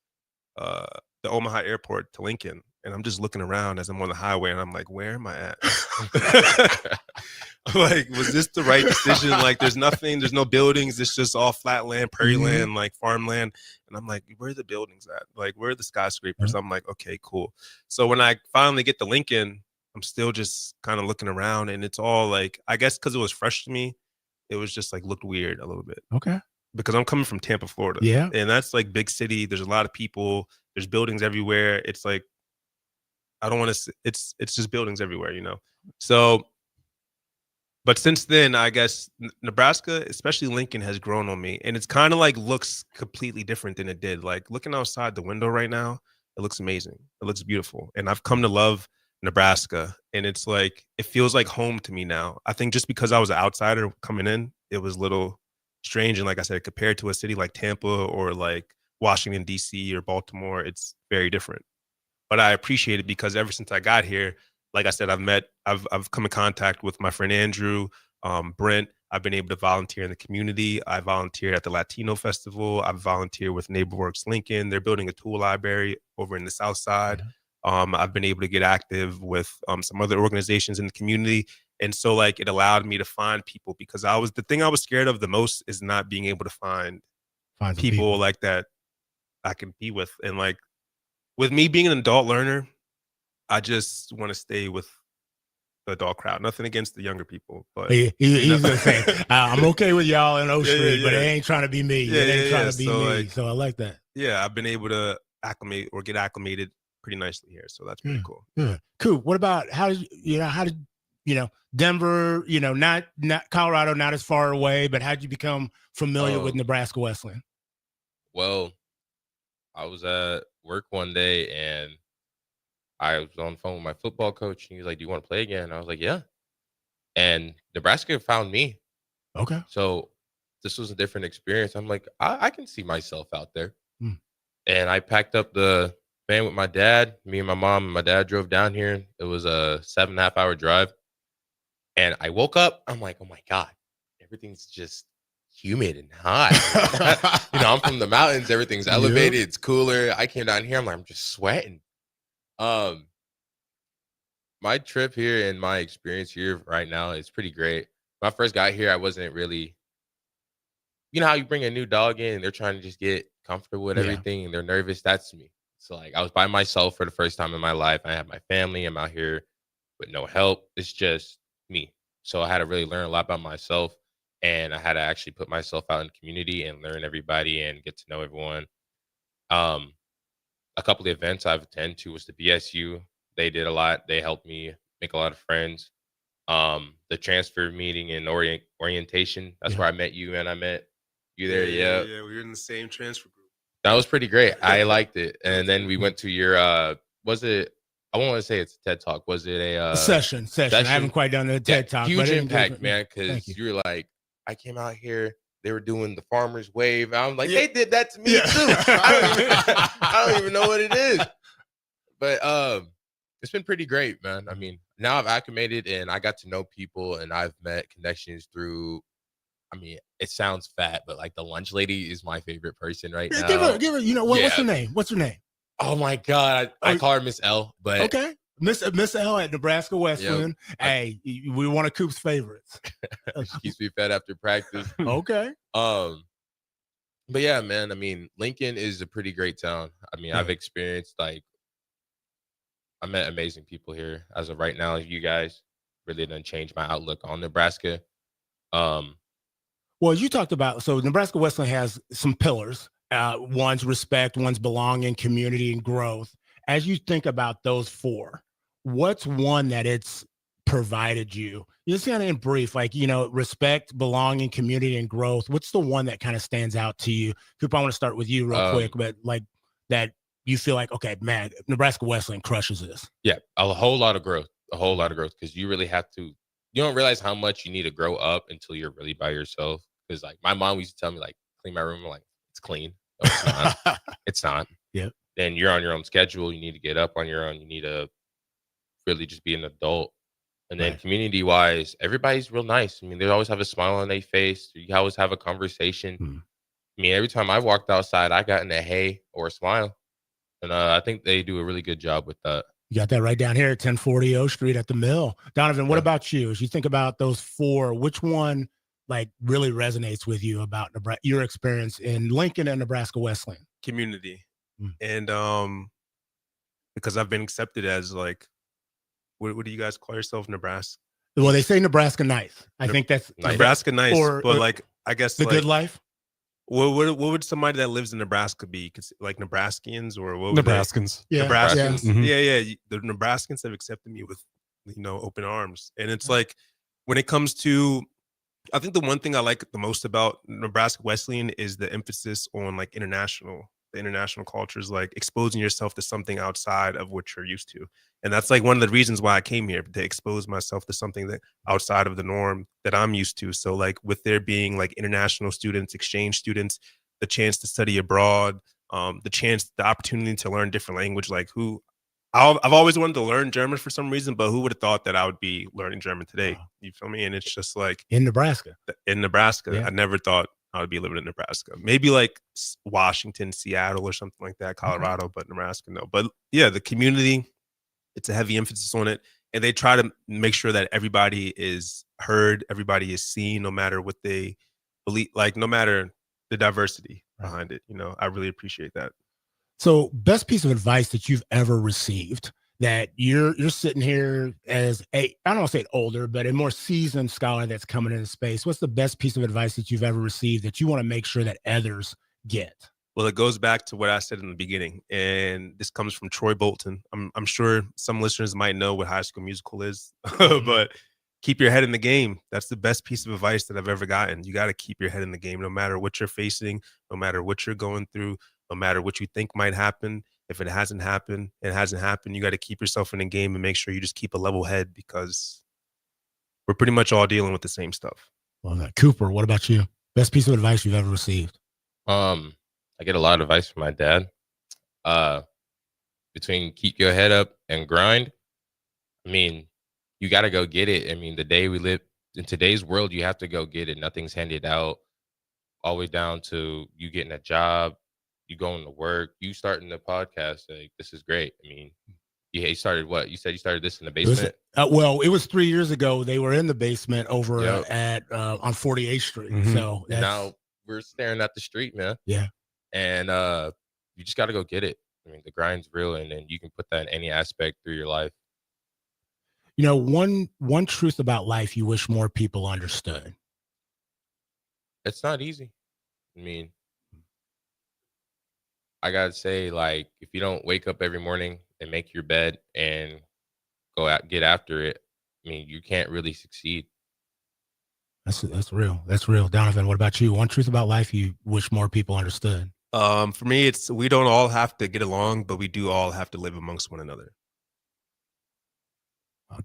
the Omaha airport to Lincoln, and I'm just looking around as I'm on the highway, and I'm like, where am I at? Like, was this the right decision? Like, there's nothing, there's no buildings. It's just all flat land, prairie land, like farmland. And I'm like, where are the buildings at? Like, where are the skyscrapers? I'm like, okay, cool. So when I finally get to Lincoln, I'm still just kind of looking around, and it's all like, I guess because it was fresh to me, it was just like looked weird a little bit. Okay. Because I'm coming from Tampa, Florida. Yeah. And that's like big city. There's a lot of people. There's buildings everywhere. It's like, I don't want to, it's just buildings everywhere, you know? So, but since then, I guess Nebraska, especially Lincoln, has grown on me. And it's kind of like looks completely different than it did. Like looking outside the window right now, it looks amazing. It looks beautiful. And I've come to love Nebraska. And it's like, it feels like home to me now. I think just because I was an outsider coming in, it was a little strange. And like I said, compared to a city like Tampa or like Washington, D.C. or Baltimore, it's very different. But I appreciate it because ever since I got here, like I said, I've come in contact with my friend Andrew, Brent. I've been able to volunteer in the community. I volunteered at the Latino Festival. I've volunteered with NeighborWorks Lincoln. They're building a tool library over in the South Side. I've been able to get active with some other organizations in the community. And so like it allowed me to find people, because the thing I was scared of the most is not being able to find people like that I can be with. And like with me being an adult learner, I just want to stay with the adult crowd. Nothing against the younger people, but he's gonna say, I'm okay with y'all in O Street, but it ain't trying to be me. Yeah, it ain't trying to be so me. like, So I like that. Yeah, I've been able to get acclimated pretty nicely here. So that's pretty cool. Yeah. Cool. What about how did Denver, not Colorado, not as far away, but how'd you become familiar with Nebraska Wesleyan? Well, I was at work one day and I was on the phone with my football coach, and he was like, "Do you want to play again?" And I was like, "Yeah." And Nebraska found me. Okay. So this was a different experience. I'm like, I can see myself out there. And I packed up the van with my dad. Me and my mom and my dad drove down here. It was a 7.5 hour drive. And I woke up. I'm like, oh my God, everything's just humid and hot. I'm from the mountains. Everything's elevated. It's cooler. I came down here. I'm like, I'm just sweating. My trip here and my experience here right now is pretty great. When I first got here, I wasn't really, how you bring a new dog in and they're trying to just get comfortable with everything and they're nervous. That's me. So like I was by myself for the first time in my life. I have my family. I'm out here with no help. It's just me. So I had to really learn a lot about myself, and I had to actually put myself out in the community and learn everybody and get to know everyone. A couple of events I've attended to was the BSU. They did a lot. They helped me make a lot of friends. The transfer meeting and orientation. That's where I met you, and I met you there. Yeah, we were in the same transfer group. That was pretty great. I liked it. And then we went to your was it? I won't want to say it's a TED Talk. Was it a session? I haven't quite done the TED Talk. Huge impact, man. Because you were like, I came out here. They were doing the farmer's wave. I'm like, they did that to me too. I don't even know what it is. But it's been pretty great, man. I mean, now I've acclimated and I got to know people, and I've met connections through. I mean, it sounds fat, but like the lunch lady is my favorite person right now. Give her. What's her name? What's her name? Oh my God, I call her Miss L. But okay, Miss L at Nebraska Wesleyan. Yep. Hey, we one of Coop's favorites. She keeps me fed after practice. Okay. But yeah, man. I mean, Lincoln is a pretty great town. I mean, I've experienced I met amazing people here. As of right now, you guys really done changed my outlook on Nebraska. Well, you talked about, so Nebraska Wesleyan has some pillars. One's respect, one's belonging, community, and growth. As you think about those four, what's one that it's provided you? Just kind of in brief, respect, belonging, community, and growth. What's the one that kind of stands out to you? Coop, I want to start with you real quick, but like that you feel like, okay, man, Nebraska Wesleyan crushes this. Yeah, a whole lot of growth, because you really have to. You don't realize how much you need to grow up until you're really by yourself. Because like my mom used to tell me, like, clean my room. I'm like, it's clean. No, it's not. It's not. Yeah. Then you're on your own schedule. You need to get up on your own. You need to really just be an adult. And then community wise, everybody's real nice. I mean, they always have a smile on their face. You always have a conversation. I mean, every time I walked outside, I got in a hey or a smile. And I think they do a really good job with that. You got that right down here at 1040 O Street at the Mill. Donovan, what about you? As you think about those four, which one like really resonates with you about your experience in Lincoln and Nebraska Wesleyan? Community. And because I've been accepted as like, what do you guys call yourself, Nebraska? Well, they say Nebraska nice. I think that's Nebraska nice, or like I guess the like, good life. What would somebody that lives in Nebraska be? Like Nebraskans or what? Nebraskans. Nebraskans. Mm-hmm. Yeah. The Nebraskans have accepted me with, open arms. And it's like when it comes to, I think the one thing I like the most about Nebraska Wesleyan is the emphasis on like the international cultures, like exposing yourself to something outside of what you're used to. And that's like one of the reasons why I came here, to expose myself to something that outside of the norm that I'm used to. So like with there being like international students, exchange students, the chance to study abroad, the opportunity to learn different language, like I've always wanted to learn German for some reason, but who would have thought that I would be learning German today? You feel me? And it's just like in Nebraska. I never thought I would be living in Nebraska. Maybe like Washington, Seattle or something like that, Colorado, but Nebraska, no. But yeah, the community, it's a heavy emphasis on it. And they try to make sure that everybody is heard, everybody is seen, no matter what they believe, like no matter the diversity behind it. I really appreciate that. So best piece of advice that you've ever received that you're sitting here as I don't want to say older, but a more seasoned scholar that's coming into space. What's the best piece of advice that you've ever received that you want to make sure that others get? Well, it goes back to what I said in the beginning, and this comes from Troy Bolton. I'm sure some listeners might know what High School Musical is, but keep your head in the game. That's the best piece of advice that I've ever gotten. You got to keep your head in the game, no matter what you're facing, no matter what you're going through, no matter what you think might happen. If it hasn't happened, it hasn't happened. You got to keep yourself in the game and make sure you just keep a level head, because we're pretty much all dealing with the same stuff. Well, Cooper, what about you? Best piece of advice you've ever received? I get a lot of advice from my dad. Between keep your head up and grind, I mean, you got to go get it. I mean, the day we live in today's world, you have to go get it. Nothing's handed out, all the way down to you getting a job, you going to work, you starting the podcast. Like, this is great. I mean, you started what? You said you started this in the basement? It was 3 years ago. They were in the basement over at on 48th Street. Mm-hmm. So now we're staring at the street, man. Yeah. And you just got to go get it. I mean, the grind's real, and then you can put that in any aspect through your life. One truth about life you wish more people understood. It's not easy. I mean, I gotta say, like, if you don't wake up every morning and make your bed and go out, get after it, I mean, you can't really succeed. That's real. That's real. Donovan, what about you? One truth about life you wish more people understood. For me, it's we don't all have to get along, but we do all have to live amongst one another.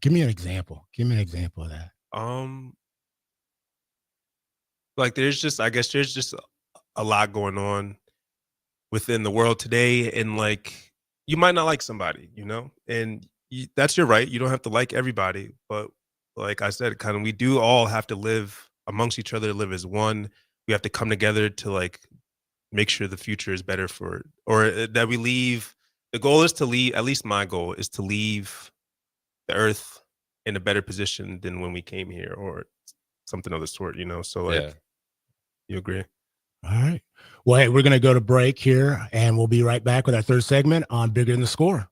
Give me an example. Give me an example of that. Like there's just a lot going on within the world today, and like you might not like somebody, and that's your right. You don't have to like everybody, but like I said, kind of we do all have to live amongst each other, live as one. We have to come together to like make sure the future is better or that we leave. The goal is to leave, at least my goal is to leave the earth in a better position than when we came here or something of the sort, So like, you agree? All right. Well, hey, we're going to go to break here and we'll be right back with our third segment on Bigger Than the Score.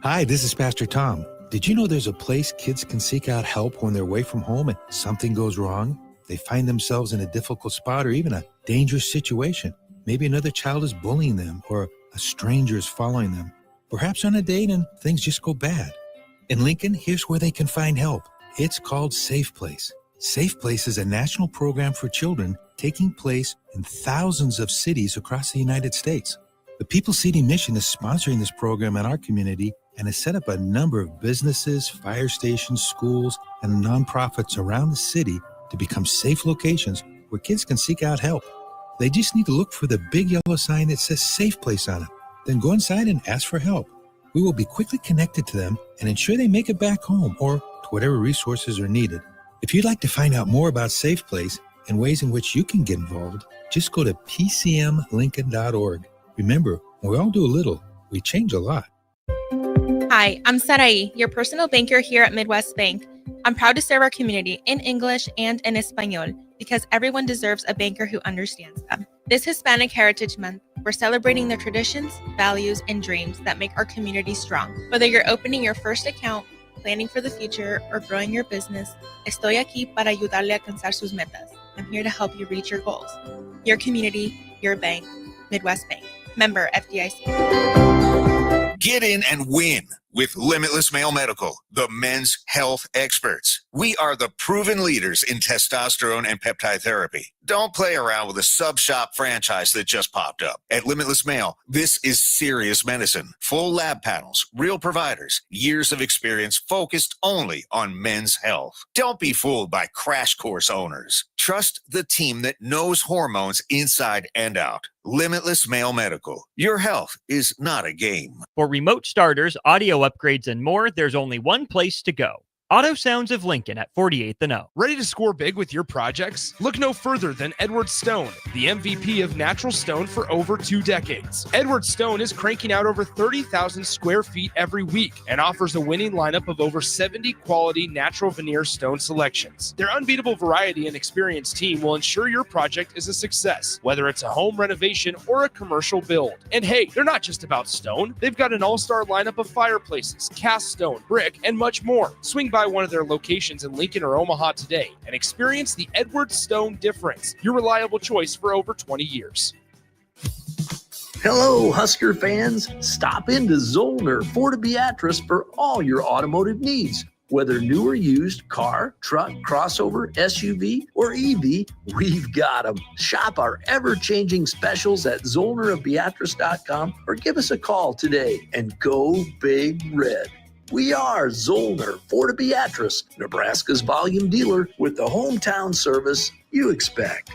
Hi, this is Pastor Tom. Did you know there's a place kids can seek out help when they're away from home and something goes wrong? They find themselves in a difficult spot or even a dangerous situation. Maybe another child is bullying them or a stranger is following them. Perhaps on a date and things just go bad. In Lincoln, here's where they can find help. It's called Safe Place. Safe Place is a national program for children taking place in thousands of cities across the United States. The People City Mission is sponsoring this program in our community and has set up a number of businesses, fire stations, schools, and nonprofits around the city to become safe locations where kids can seek out help. They just need to look for the big yellow sign that says Safe Place on it. Then go inside and ask for help. We will be quickly connected to them and ensure they make it back home or to whatever resources are needed. If you'd like to find out more about Safe Place and ways in which you can get involved, just go to pcmlincoln.org. Remember, when we all do a little, we change a lot. Hi, I'm Sarai, your personal banker here at Midwest Bank. I'm proud to serve our community in English and in Espanol because everyone deserves a banker who understands them. This Hispanic Heritage Month, we're celebrating the traditions, values, and dreams that make our community strong. Whether you're opening your first account, planning for the future, or growing your business, estoy aquí para ayudarle a alcanzar sus metas. I'm here to help you reach your goals. Your community, your bank, Midwest Bank. Member FDIC. Get in and win with Limitless Male Medical, the men's health experts. We are the proven leaders in testosterone and peptide therapy. Don't play around with a sub-shop franchise that just popped up. At Limitless Male, this is serious medicine. Full lab panels, real providers, years of experience focused only on men's health. Don't be fooled by crash course owners. Trust the team that knows hormones inside and out. Limitless Male Medical. Your health is not a game. For remote starters, audio upgrades, and more, there's only one place to go. Auto Sounds of Lincoln at 48th and O. Ready to score big with your projects? Look no further than Edward Stone, the MVP of natural stone for over 2 decades. Edward Stone is cranking out over 30,000 square feet every week and offers a winning lineup of over 70 quality natural veneer stone selections. Their unbeatable variety and experienced team will ensure your project is a success, whether it's a home renovation or a commercial build. And hey, they're not just about stone. They've got an all-star lineup of fireplaces, cast stone, brick, and much more. Swing by one of their locations in Lincoln or Omaha today and experience the Edward Stone difference, your reliable choice for over 20 years. Hello, Husker fans. Stop into Zollner Ford Beatrice for all your automotive needs. Whether new or used, car, truck, crossover, SUV, or EV, we've got them. Shop our ever-changing specials at ZollnerofBeatrice.com or give us a call today and go Big Red. We are Zollner Ford Beatrice, Nebraska's volume dealer with the hometown service you expect.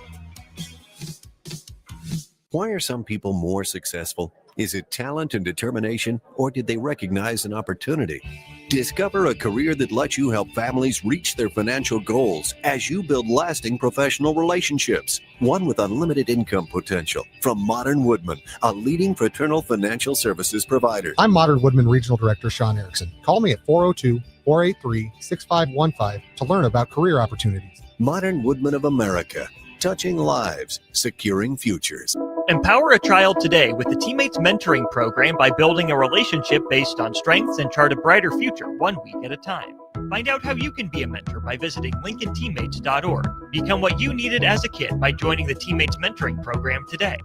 Why are some people more successful? Is it talent and determination, or did they recognize an opportunity? Discover a career that lets you help families reach their financial goals as you build lasting professional relationships, one with unlimited income potential. From Modern Woodman, a leading fraternal financial services provider. I'm Modern Woodman Regional Director Sean Erickson. Call me at 402-483-6515 to learn about career opportunities. Modern Woodman of America, touching lives, securing futures. Empower a child today with the Teammates Mentoring Program by building a relationship based on strengths and chart a brighter future 1 week at a time. Find out how you can be a mentor by visiting LincolnTeammates.org. Become what you needed as a kid by joining the Teammates Mentoring Program today.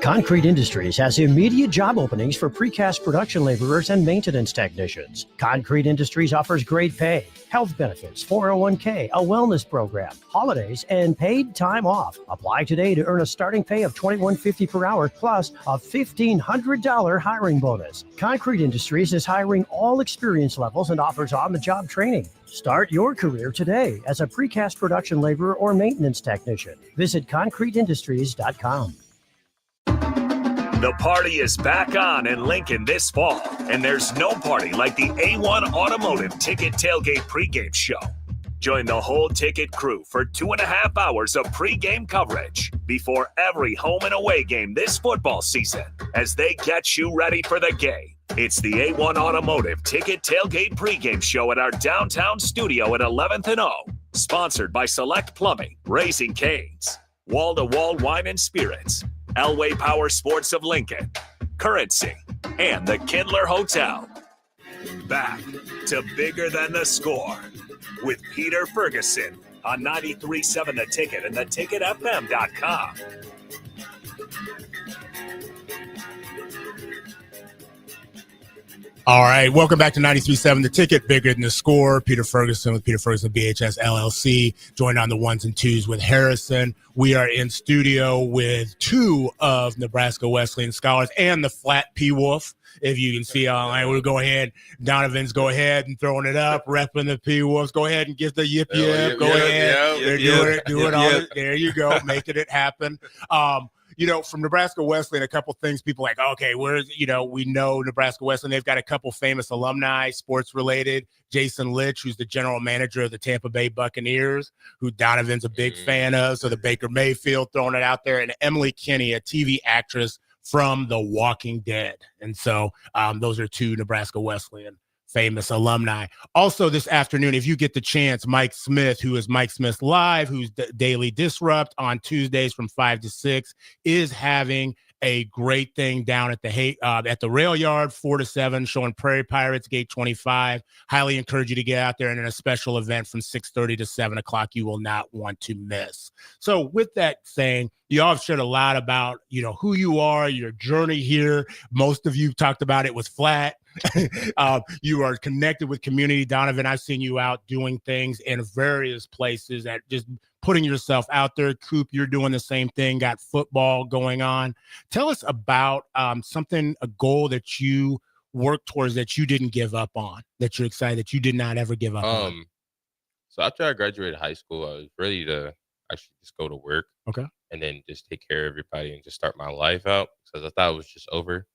Concrete Industries has immediate job openings for precast production laborers and maintenance technicians. Concrete Industries offers great pay, health benefits, 401k, a wellness program, holidays, and paid time off. Apply today to earn a starting pay of $21.50 per hour plus a $1,500 hiring bonus. Concrete Industries is hiring all experience levels and offers on-the-job training. Start your career today as a precast production laborer or maintenance technician. Visit concreteindustries.com. The party is back on in Lincoln this fall, and there's no party like the A1 Automotive Ticket Tailgate pregame show. Join the whole ticket crew for 2.5 hours of pregame coverage before every home and away game this football season as they get you ready for the game. It's the A1 Automotive Ticket Tailgate pregame show at our downtown studio at 11th and O. Sponsored by Select Plumbing, Raising Cane's, Wall to Wall Wine and Spirits, Elway Power Sports of Lincoln, Currency, and the Kindler Hotel. Back to Bigger Than the Score with Peter Ferguson on 93.7 The Ticket and theticketfm.com. All right, welcome back to 93.7 The Ticket, Bigger Than the Score. Peter Ferguson with Peter Ferguson BHS LLC, joined on the ones and twos with Harrison. We are in studio with 2 of Nebraska Wesleyan scholars and the Flat P Wolf. If you can see online, we'll go ahead. Donovan's go ahead and throwing it up, repping the P Wolves. Go ahead and give the yip yip. Go ahead. Do it all. There you go, making it happen. You know, from Nebraska Wesleyan, a couple things people like, okay, we know Nebraska Wesleyan. They've got a couple famous alumni, sports related. Jason Litch, who's the general manager of the Tampa Bay Buccaneers, who Donovan's a big fan of. So the Baker Mayfield throwing it out there. And Emily Kinney, a TV actress from The Walking Dead. And so those are two Nebraska Wesleyan famous alumni. Also this afternoon, if you get the chance, Mike Smith, who is Mike Smith Live, who's Daily Disrupt on Tuesdays from 5 to 6, is having a great thing down at the rail yard, 4 to 7, showing Prairie Pirates Gate 25. Highly encourage you to get out there, and in a special event from 6:30 to 7 o'clock you will not want to miss. So with that saying, you all have shared a lot about, who you are, your journey here. Most of you talked about it was flat. You are connected with community. Donovan, I've seen you out doing things in various places, that just putting yourself out there. Coop, you're doing the same thing, got football going on. Tell us about a goal that you worked towards that you didn't give up on, that you're excited that you did not ever give up on. So after I graduated high school, I was ready to actually just go to work. Okay. And then just take care of everybody and just start my life out, because I thought it was just over.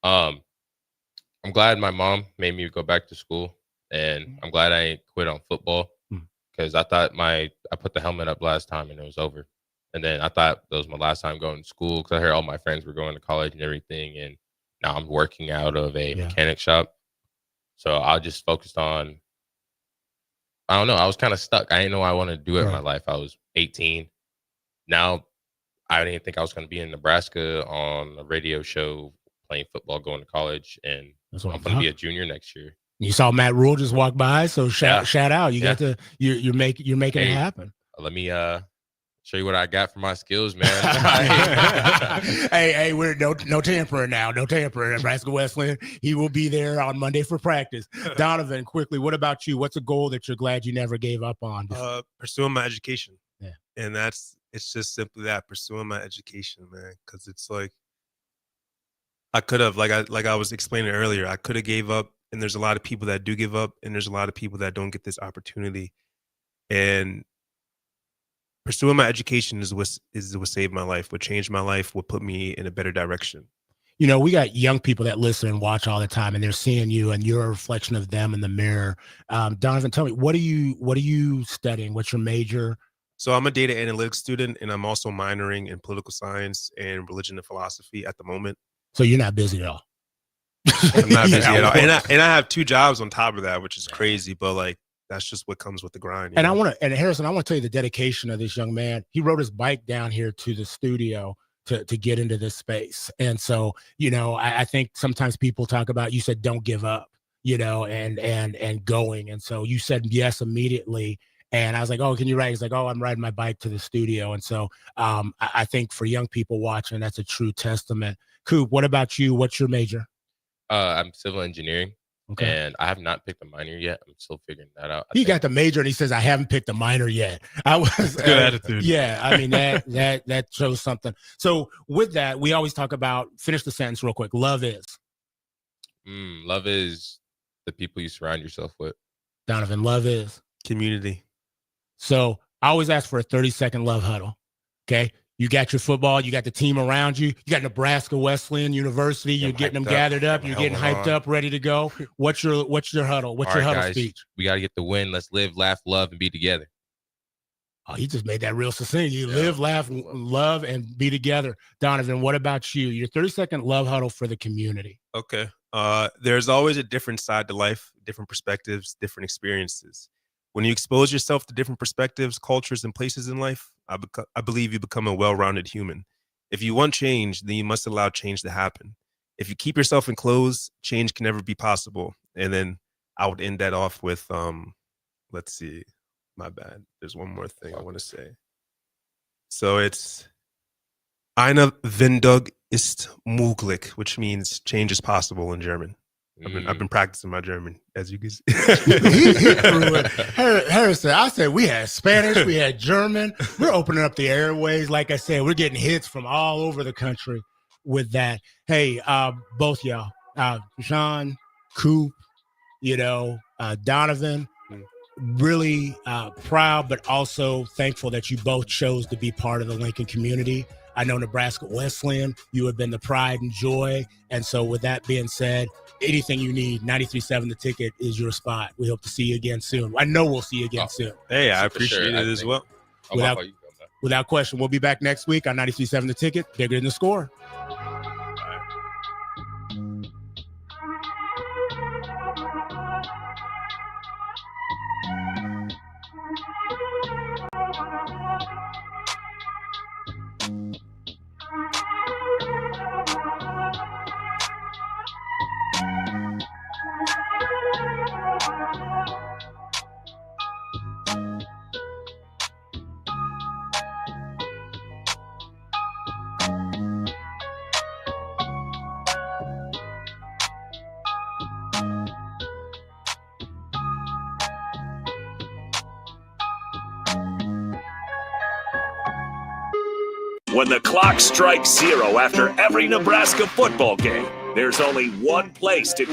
I'm glad my mom made me go back to school, and I'm glad I ain't quit on football, because I thought I put the helmet up last time and it was over. And then I thought that was my last time going to school, because I heard all my friends were going to college and everything. And now I'm working out of a mechanic shop. So I just focused on, I don't know, I was kind of stuck. I didn't know what I wanted to do in my life. I was 18. Now, I didn't think I was going to be in Nebraska on a radio show playing football, going to college, and I'm going to be a junior next year. You saw Matt Rule just walk by, so shout out. You got to you're making it happen. Let me show you what I got for my skills, man. Hey, we're no tampering now. No tampering. Nebraska Wesleyan, he will be there on Monday for practice. Donovan, quickly, what about you? What's a goal that you're glad you never gave up on? Pursuing my education. Yeah. And it's just simply that, pursuing my education, man. Because it's like, I could have, like I was explaining earlier, I could have gave up, and there's a lot of people that do give up, and there's a lot of people that don't get this opportunity. And pursuing my education is what saved my life, what changed my life, what put me in a better direction. We got young people that listen and watch all the time, and they're seeing you, and you're a reflection of them in the mirror. Donovan, tell me, what are you studying? What's your major? So I'm a data analytics student, and I'm also minoring in political science and religion and philosophy at the moment. So you're not busy at all. I'm not busy at all. And I have 2 jobs on top of that, which is crazy, but like, that's just what comes with the grind. And Harrison, I want to tell you the dedication of this young man. He rode his bike down here to the studio to get into this space. And so, I think sometimes people talk about, you said, don't give up, and going. And so you said yes immediately. And I was like, oh, can you ride? He's like, oh, I'm riding my bike to the studio. And so I think for young people watching, that's a true testament. Coop, what about you? What's your major? I'm civil engineering. Okay. And I have not picked a minor yet. I'm still figuring that out. He got the major and he says, I haven't picked a minor yet. I was good attitude. Yeah. I mean, that shows something. So with that, we always talk about, finish the sentence real quick. Love is. Love is the people you surround yourself with. Donovan, love is community. So I always ask for a 30-second love huddle. Okay. You got your football, you got the team around you, you got Nebraska Wesleyan University, you're getting them gathered up, you're getting hyped up, ready to go. What's your huddle? What's your huddle speech? We got to get the win. Let's live, laugh, love, and be together. Oh, he just made that real succinct. You live, laugh, love, and be together. Donovan, what about you? Your 30-second love huddle for the community. Okay. There's always a different side to life, different perspectives, different experiences. When you expose yourself to different perspectives, cultures, and places in life, I believe you become a well-rounded human. If you want change, then you must allow change to happen. If you keep yourself enclosed, change can never be possible. And then I would end that off with, let's see, my bad. There's one more thing I want to say. So it's Eine Wendung ist möglich, which means change is possible in German. I've been practicing my German, as you can see. Harrison, I said we had Spanish, we had German. We're opening up the airways. Like I said, we're getting hits from all over the country with that. Hey, both y'all, Sean, Coop, Donovan, really proud, but also thankful that you both chose to be part of the Lincoln community. I know Nebraska Wesleyan, you have been the pride and joy. And so with that being said, anything you need, 93.7 The Ticket is your spot. We hope to see you again soon. I know we'll see you again soon. Hey, I appreciate it as well. Without question. We'll be back next week on 93.7 The Ticket, bigger than the score. When the clock strikes 0 after every Nebraska football game, there's only one place to